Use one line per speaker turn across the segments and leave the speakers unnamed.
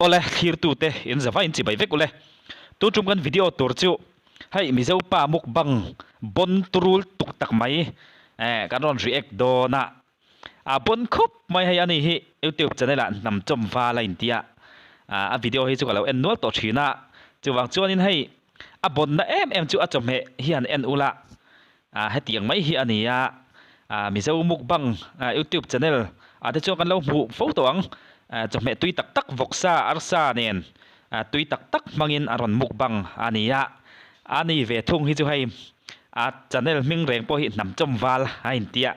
ole thir tu te in zawa in chi bai vek ole tu chum kan video tur chu hai mi zo pa muk bang bon turul tuk tak mai kan ron react do na a bon khop mai hai ani hi YouTube channel a nam chom wa la intia a video hi chu ka lo en nual to thina chuwang chuan in hai a bon na em chu a chom he hian en ula hetiang mai hi ania mi zo muk bang YouTube channel ate chu kan lo mu fo tawng chom me tui tak tak voksa arsa nen tui tak tak mangin aron muk bang ania ani ve thung hi chu hai channel ming reng po hi nam chom wal a intia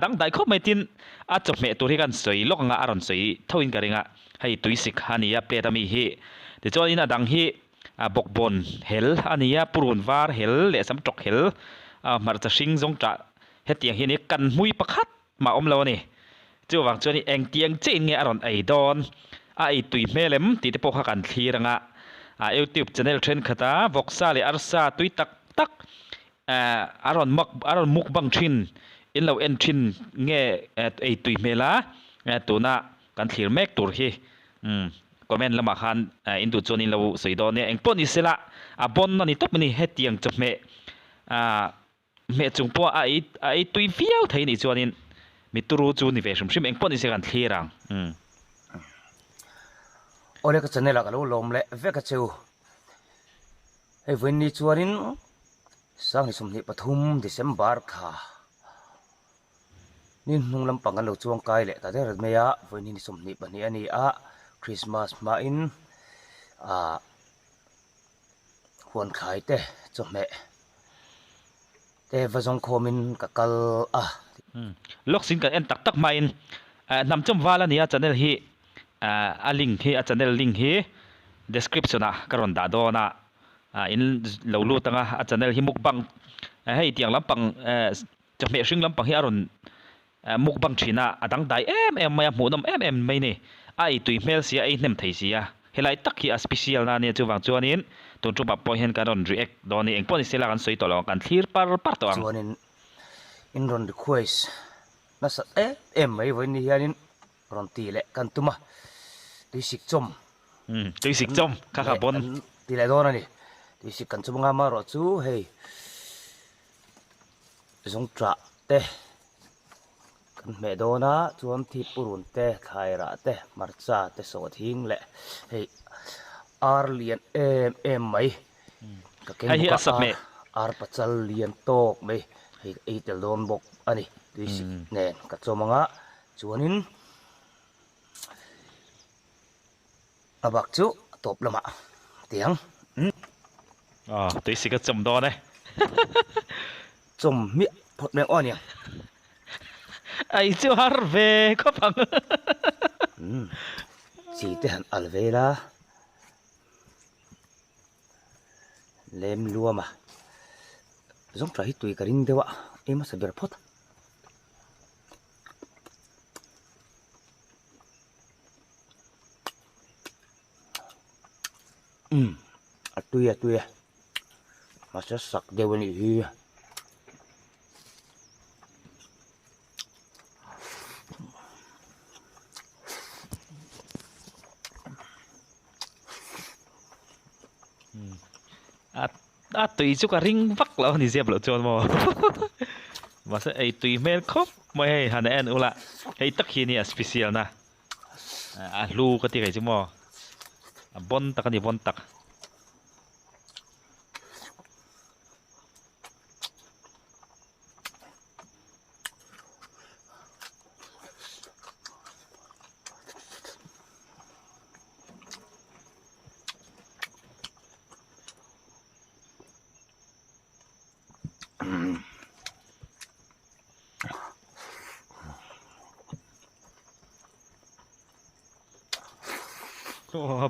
dang dai khop mai tin a chom me tur hi kan soi lok nga aron soi thoin ka ringa hai tui sik ania pe tami hi ti chuan in adang hi bokbon hel ania purun war hel le sam tok hel mar cha sing jong ta hetiang hi ni kan hui pakhat ma om lo ni chuwang chuan eng tiang chin nge aron ai don ai tui melem ti te po kha kan thiranga YouTube channel trend khata voksa le arsa tui tak tak aron muk bang thin in lo en thin nge ai tui mela tuna kan thir mek tur hi comment lama khan indu chon in lo soidon ne eng pon isela bon na ni top ni hetiang chome me chungpo ai tui viau thai ni chuanin mituru chu ni ve shim eng pon ise kan thirang
ole ka channel ka lo lom le ve ka chu ei wen ni chuanin sang ni sumni pathum December kha nin nung lam pangan lo chuang kai le ta der meya wen ni sumni bani ani a Christmas ma in huan khai te chome te vazong khomin ka kal
lok sin kan en tak tak ma in nam chom wala nia channel hi a link hi a channel link hi description a karon da do na in lo lu tanga a channel hi mukbang hei tiang lampang chome hring lampang hi aron mukbang thina adang dai em maya munam em mai ni ai tui mel sia ai nem thei sia helai tak hi a special na ne chuwang chuanin ton chu ba point hen karon react do ni eng pon sela kan soi to lo kan thir par to ang
chuanin in ron request na sa em mai wen ni hianin ron ti le kan tuma ti sik chom
ti sik chom kha bon
ti le do na ni ti sik kan chum nga ma ro chu hei zong tra te kan me do na chuan thi purun te khai ra te marcha te so thing le hei ar lian em mai ka ken ka ar pachal lian tok mai hei ei tel don bok ani ti sik nen ka chomanga chuanin abak chu top lama tiang
ti sik ka chom do ne
chom mi phot meng on ya
ai chu har ve ko pang
si te han alvela lem luama zong tra hi tui ka ring dewa ema saber phot atuya masa sak dewani hi
tui chu ka ring vak lo ni zep lo chon mo masa ai tui mel khop mai hei han en ula hei tak hi ni a special na lu ka ti kai chu mo bon tak ni bon tak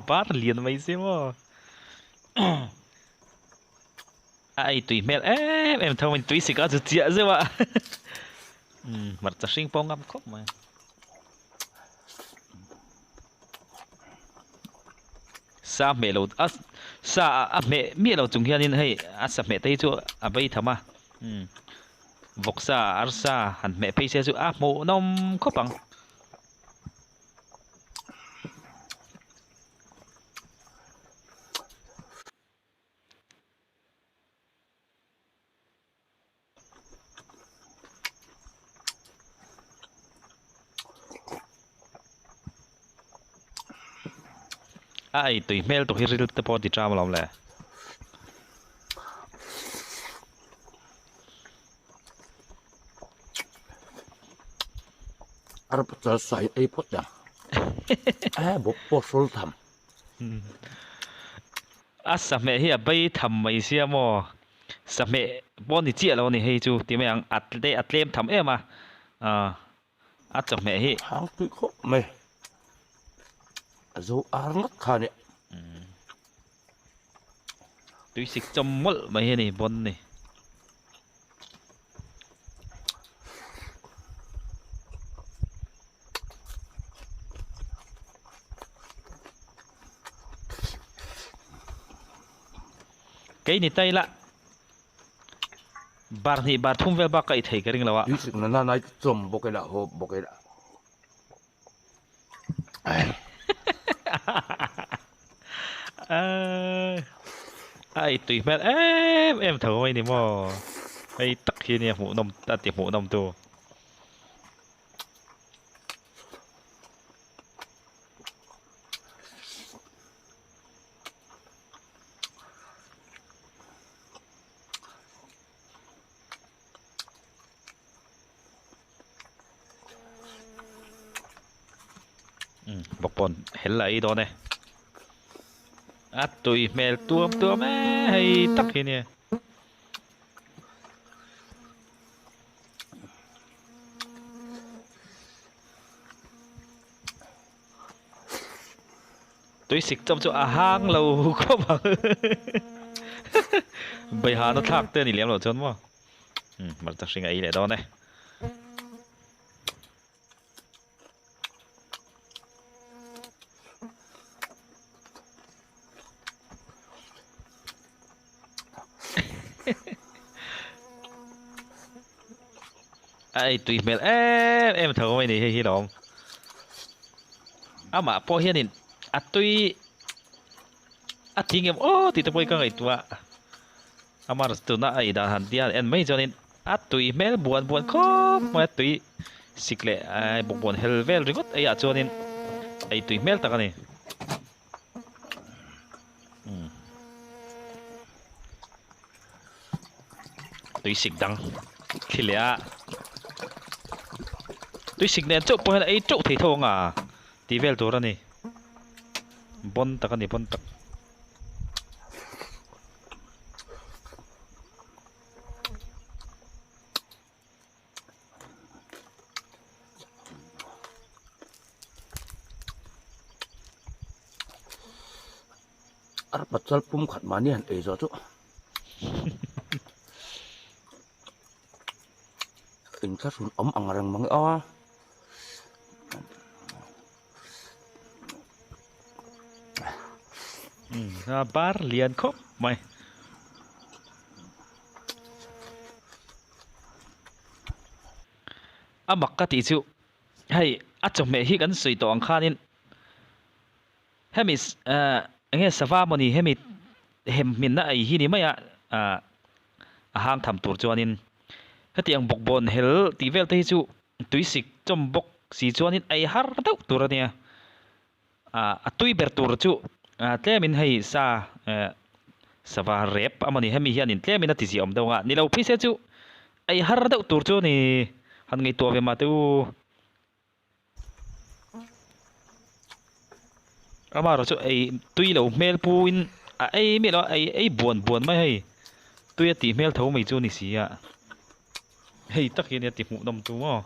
par liền mấy xem mà ai tùy mẹ em thôi mình tùy xí có chữ chĩa chứ mà mặt chả sinh phong ngâm khóc mà sa mẹ lâu sa mẹ mẹ lâu chung hiền hay sa mẹ tây chỗ bây thầm à voksa arsa hẳn mẹ pay xe chỗ mộ nom khóc bằng ai tui mel to hiril te po ti tram lom le
ar pa sai ai pot da bo po sul tham
sa me hi bai tham mai sia mo sa me bon ni chia lo ni hei chu ti me ang atlem tham ema chok me hi
hang tu kho me zo ar ngat kha ne
tui sik chom mol mai hi ni bon ni cái này tay lạ bar ni bar thum vel ba kai thei ka ring lawa
isik na nai chom bo ke la ho bo ke la
ai tùy mẹ em thở mày nè mò ai tắc khi nè mũ nồng ta tiệm mũ nồng tu bọc bồn hết lại đó này tùy mẹ tuôm hay tắc khi nè tôi xịt trong chỗ hang lâu có mà bây giờ nó thắc tên thì liếm rồi chốn mà mà chắc sinh ấy lại đó này ai tùy mẹ em thở mày này hi lộn mà po hiền nhìn tùy tiếng em thì tôi cái ngày tua mà tụi nó ai đã hành dia em mấy cho nên tùy mẹ buồn khó mà tùy xịt lệ buồn helvel rồi ấy cho nên ai tùy mẹ ta cái này tùy xịt đắng khi lẽ tùy xịt nè chỗ po ấy chỗ thấy thong tí vel đồ ra nè bon ta cái này bon ta
ar pacal pum khat mani han e zo chu in ka sun angarang mang
bar liền khóc mày mặc cái tí chịu hay chồng mẹ hi gắn sợi tòng khan nên hay mình nghe sava moni hay mình na ai hi ni mày hang tham tur cho nên cái tiếng bọc bồn hel tí vel tây chu túi xịt trong bọc xì cho nên ai har đâu tur nè túi ber tur chu tle min hay sa sava rep amani hemi hianin tle min ati si om dawnga ni lo phise chu ai har deuh tur chu ni han ngei to ve ma tu ama ro chu ai tui lo mel puin ai mi lo ai buồn mai hay tui ati mel tho mai chu ni si hei tak hi ni ati mu dom tu mo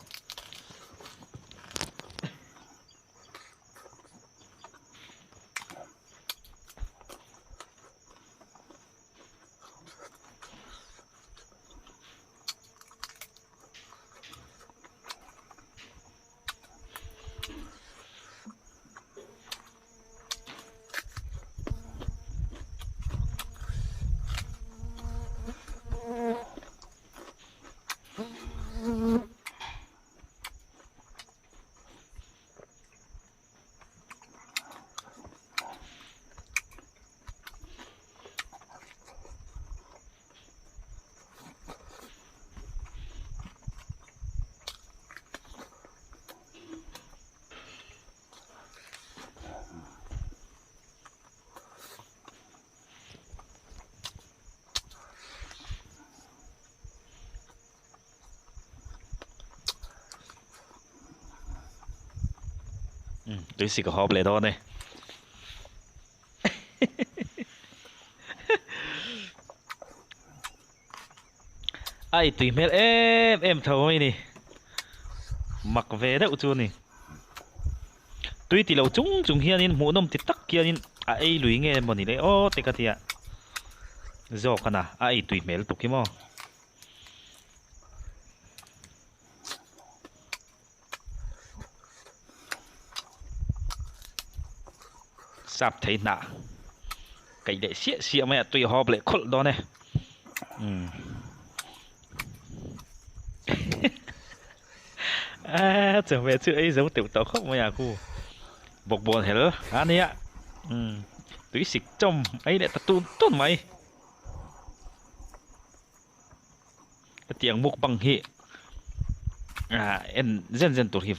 ตุยสิก็ฮอบเลยดอเนี่ย ไอ้ตุยเมลเอ็มเท่าไหร่นี่มักเวดอุจูนี่ตุยที่เราจุงเฮียนินหมูนมติดตักเฮียนินไอ้ลุยเงี้ยบ่นี่เลยโอ้เตกะเทียจอกนะไอ้ตุยเมลตุกิมอสับไทยน่ะไก่เดะเสียไหมตุยฮอบเลยคลดอเนี่ยจะไปชื่อไอ้เจ้าติ๋วต่อเข้ามาอยากกูบอกบอลเห็นเหรออันนี้ตุยสิกจมไอ้เนี่ยตะตูนต้นไม้เตียงมุกบังฮีเอ็นเซนตัวฮี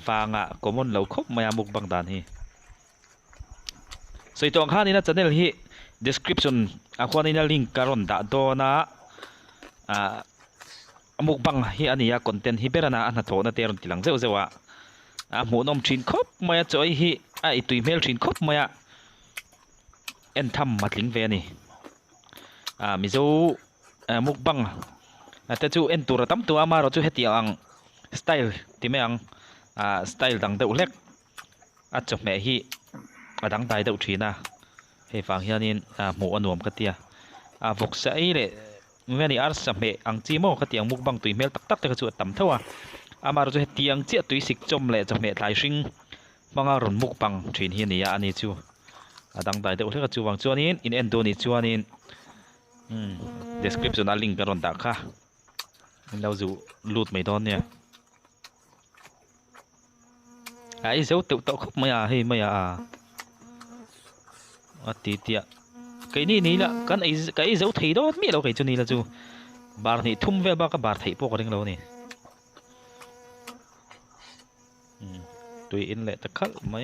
ฟางก็มันเหลาคบมามุกบังดานฮีส่วนตัวข้านี่นะจะเนี่ยฮี description ข้านี่นะลิงก์การันดาโดนะมุกบังฮีอันนี้คอนเทนต์ฮีเบรนาอันนั้นโถนะเตอร์ติลังเจ้าหมูนมชินคบมาจ่อยฮีไอตุยเมลชินคบมาเอ็นทำมาถึงเวนี่มิโซมุกบังแต่จู่เอ็นตัวตั้มตัวมาเราจู่เฮติอังสไตล์ที่ไม่อังสไตล์ดังเดือดเล็กจบแม่ฮีดังไตเดือดชีนะให้ฟังเฮียนี่หมูอันนวมกันเตียฟกใส่เลยเมื่อนี้อาร์สเมอังจีโม่ก็เตียงมุกบังตุยเมลตักแต่ก็จู่ต่ำเท่ามาเราจะเตียงเจี๊ยตุยสิกจมเลยจะเมลายชิงบางอารมณ์มุกบังชีนเฮียนี่อันนี้จู่ดังไตเดือดเล็กก็จู่วางจู่นี้อินเอ็นตัวนี้จู่นี้description ลิงก์กันรอนดักค่ะเราจะลูดไม่โดนเนี่ยไอ้เจ้าตัวคบไม่ให้ไม่ตีเตียไก่นี่ละกันไอ้เจ้าไทยโดนมีเราไก่จุนี่ละจูบาร์นี่ทุ่มเวบ้ากับบาร์ไทยพวกเรื่องเรานี่ตัวอินเละตะคัลไหม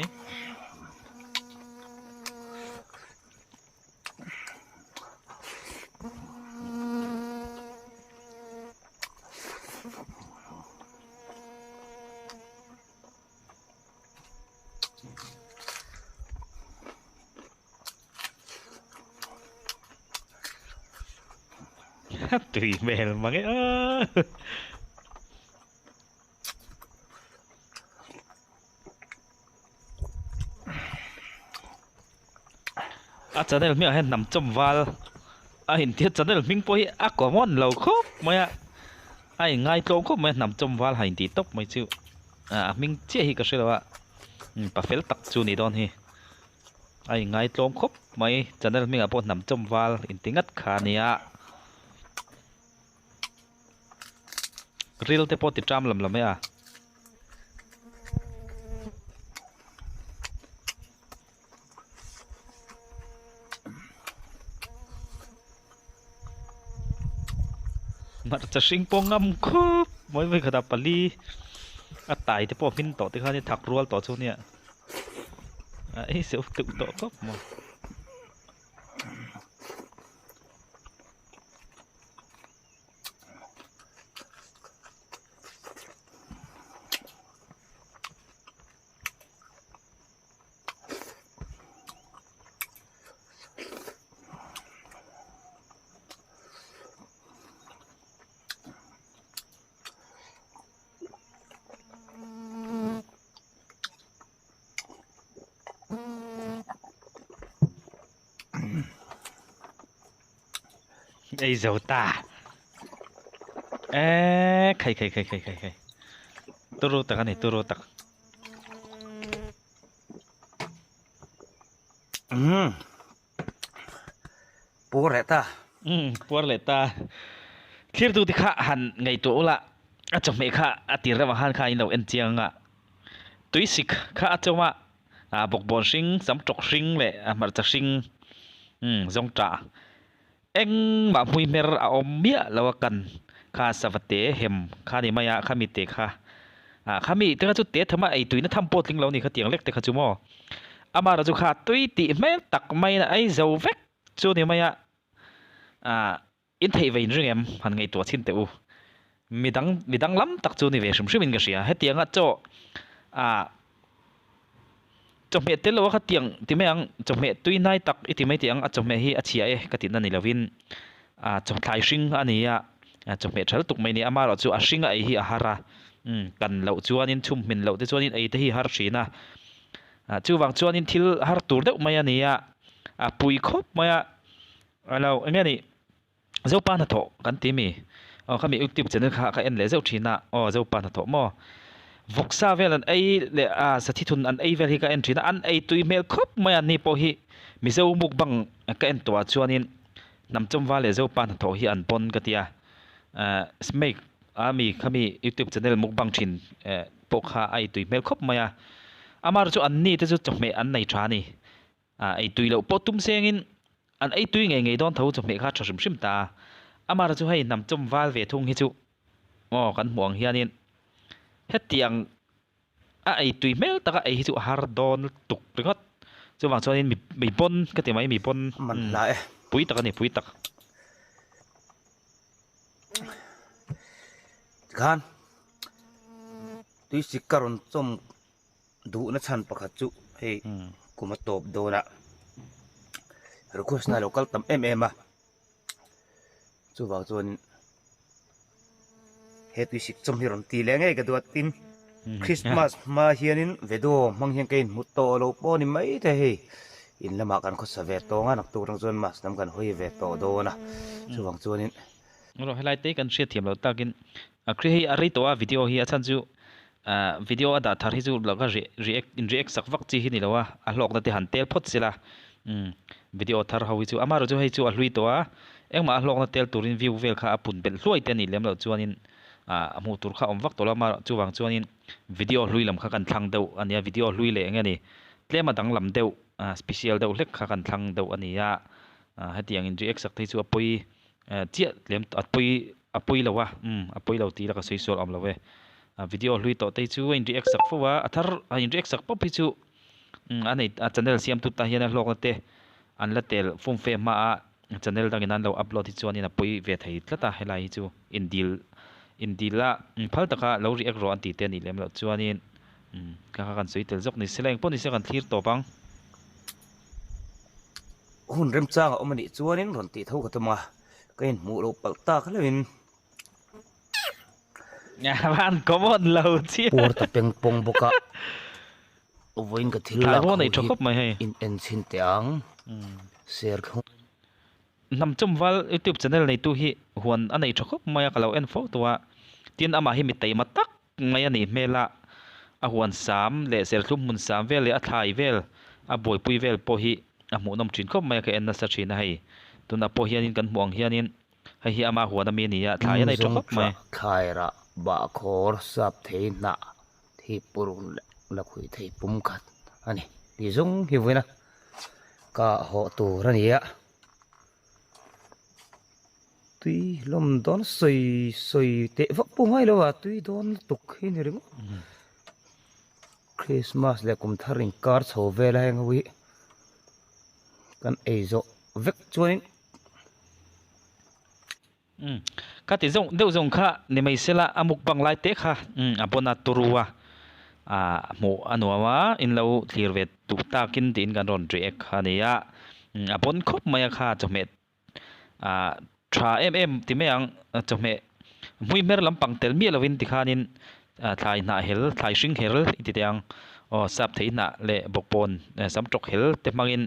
ตุยเมลมั้งอาจารย์เนี่ยมีอะไรนำจมวาลเห็นที่อาจารย์เนี่ยมิงปอยกว่ามันเราครบไหมไอ้ง่ายตรงครบไหมนำจมวาลเห็นที่ตกไหมจิ๋วมิงเจี๊ยฮีก็ใช่แล้วปะเฟลตักจูนี่ดอนฮีไอ้ง่ายตรงครบไหมอาจารย์เนี่ยมีอะไรพอนำจมวาลอินติงัดขาเนี่ยรีลเตปอติดจามลำไหมมันจะสิงปองงำครบไม่ขดับปลีตายเตปอมินต่อที่ข้านี่ถักรัวต่อช่วงเนี้ยไอ้เสียวตึกต่อครับมั้งไอ้เจ้าตาใครตัวรู้ตักนี่ตัวรู้ตัก
ปูเรต้า
ปัวเลต้าคิดดูที่ข้าหันไงตัวละจบไหมข้าตีระหว่างหันข้าอินเราเอ็นเจียงตุยสิกข้าจะว่าบอกบอลซิงสำจกซิงเลยมาจากซิงจงจ่าเอ็งแบบมุยเมรเอาเมียแล้วกันข้าสวัสดีเห็มข้านี่มายาข้ามีเตะข้ามีแต่ข้าจุดเตะทำไมไอ้ตุยนั่นทำโปรดลิงเรานี่ข้าเตียงเล็กแต่ข้าจุโม่มาเราจุข้าตุยตีไม่ตักไม่นะไอ้เจ้าเวกจุนี่มายาอินเทย์ไปเรื่องเอ็มหันไงตัวชิ้นเตอูมีดังล้ำตักจุนี่เวชมชื่อมินกระเสียให้เตียงอ่ะโจ จมเมเตลว่าเตียงที่ไม่ยังจมเมตุยนายตักอีที่ไม่เตียงจมเมฮีอาเชียกตินันนี่ละวินจมทายชิงอันนี้จมเมชัลตุกไม่นี่อามาเราจูอาชิงไอฮีอาฮาระกันเราจวนนินชุมมินเราที่จวนนินไอที่ฮาร์ชีนะจูวังจวนนินทิลฮาร์ตูร์เดไม่ยันนี่ปุยคบไม่เราเงี้ยนี่เจ้าปานโถกันที่มีเขามีอุติบเจนึกเขาเอ็นเลเจ้าชีนะเจ้าปานโถมั่ววกซาเวลันไอเลสถิตุนอันไอเวลฮิกาเอ็นชีนะอันไอตุยเมลคบไม่ยันนี่พอฮีมิเจ้ามุกบังก็เอ็นตัวจวนนินนำจมว่าเลเจ้าปานโถฮีอันปนกันที่สเมกมีเขามียูทูบช่องมุกบังชินปกหาไอตุยเมลคบมาอามารู้อันนี้ที่จะจบเมอันในชานี่ไอตุยเราปตุ้มเสียงินอันไอตุยไงโดนเท่าจบเมข้าชดชิมตาอามารู้ให้นำจมวาลเวทุ่งฮิจูกันห่วงเฮียนี่เฮ็ดเตียงไอตุยเมลตะก็ไอฮิจูฮาร์ดอนตุกไปก็จะวางส่วนนี้มีปนก็ที่ไม่มีปน
มันหลาย
ปุยตะกันนี่ปุยตะ
kan tui sikaron chom du na chan pakhat chu hei kuma top do na request na local tam a chu wa chon he tui sik chom hiron ti le ngai ka du tin Christmas ma hianin vedo mang hian kein mut to lo po ni mai the hei in lama kan kho sa ve to nga nak tu rang chon mas nam kan hoi ve to do na chu wang chonin
เราให้ไล่เตะกันเสียเทียมเราตากินครีอะไรตัววิดีโอเฮียฉันจูวิดีโอดัดทาริจูเราก็react สักวักจีหินี่แล้วว่าหลอกนั่นที่หันเตลพดสิละวิดีโอทาร์เขาวิจูอามาเราจะให้จูลุยตัวเอ็งมาหลอกนั่นเตลตัวรินวิวเวลข้าปุ่นเป็นลุยเตนี่เลี้ยมเราจวนินมูตัวข้าอมวักตัวเรามาจูวังจวนินวิดีโอลุยลำข้ากันทางเดียวอันนี้วิดีโอลุยเลยอย่างนี้เลี้ยมาดังลำเดียวspecial เดียวเล็กข้ากันทางเดียวอันนี้ให้ที่ยัง react สักที่จูปุยเจี๊ยเลี้ยมปุยเราวะปุยเราตีแล้วก็สวยๆอมเราเว้วิดีโอลุยต่อที่จูอินรีแอคสักฟัวอัธร์อินรีแอคสักป๊อปจูอันนี้จันเนลเสียมตุตาเฮียนหลอกนั่นเตะอันละเตลฟุ่มเฟมาจันเนลดังนั้นเราอัพโหลดที่จูนี่นะปุยเวทให้ละตาให้ไล่จูอินดีละพัลตะก้าเรารีแอครออันตีเตนี่เลี้ยมเราจูนี่ก็กันสวยเตลจกนี่เสลงปนนี่เสกันทีร์ตัวบัง
หุ่นเริ่มจ้างเอามันนี่จูนี่หล่นตีเท่ากับตัวมาก็เห็นหมูเราปักตาเขาเลยวิน
บ้านก็มันเราเชี่ย
ปวดตะเปียงปงบกะวินกับทิลล์
เขาในชกไม่ให้
อินเอ็นชินเตียงเสียร์เขา
นำจมวัลยูทูบช่องในตู้ฮีหวนอันในชกไม่ก็เราเอ็นโฟตัวเตียนอามาให้มีไตมาตักไม่อันนี้เมล่าหวนสามเลเซลทุ่มมุนสามเวลเลยถ่ายเวลบอยปุยเวลพอฮีหมูน้ำจีนก็ไม่ก็เอ็นนัสชีนให้ตัวนับพอฮีนินกันห่วงฮีนินให้ฮีอามาหัวน้ำมีนี่ถ่ายในชกไม่
ขายระบะคอร์สับเทน่ะที่ปุรุนละคุยที่ปุ่มกัดอันนี้ที่จงหิวนะก็หัวตัวนี่อ่ะตุยลมโดนสวยเตะฟักปุ่มให้แล้วอ่ะตุยโดนตกให้นี่รึงคริสต์มาสเลยกุมทาริงการ์ดโชว์เวลาอย่างวิกันเอโซเวกจวน
ข้าติดส่งเดี๋ยวส่งข้าเนี่ยไม่เสียละอามุกบังไล่เตะข้าปนัดตัวว่าหมูอันว่าอินเราเทียร์เวตุตากินตีนกันรอนเรียกข้าเนี่ยปนคบไม่ข้าจะเม็ดทราที่ไม่ยังจะเม็ดมุ้ยเมื่อลำปังเตลมีเราวินที่ข้านินทายหน้าเฮลทายชิงเฮลอีที่ยังสับที่หน้าเละบกปนสัมจกเฮลเต็มมังอิน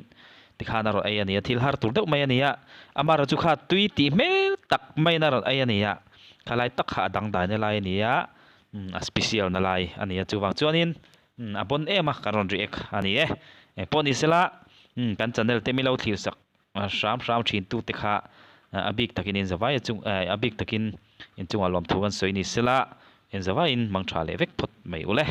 ที่ข้านารอไอ้เนี่ยที่ฮาร์ตูร์เด็กไม่เนี่ยอามาเราจุข้าตุยตีเมลตักไม่นารอไอ้เนี่ยข้าไล่ตักขาดังได้ในไล่เนี่ยสเปเชียลในไล่อันนี้จูวังจวนินปนมาการอนเรียกอันนี้ปนอิสระกันจันเดลเตมิเราที่สักสามชินตุติข้าบิกตะกินอินสวายจุงบิกตะกินอินจุงอารมณ์ทุกันสวยนิสละอินสวายอินมังชาเลเวกพดไม่อุเล่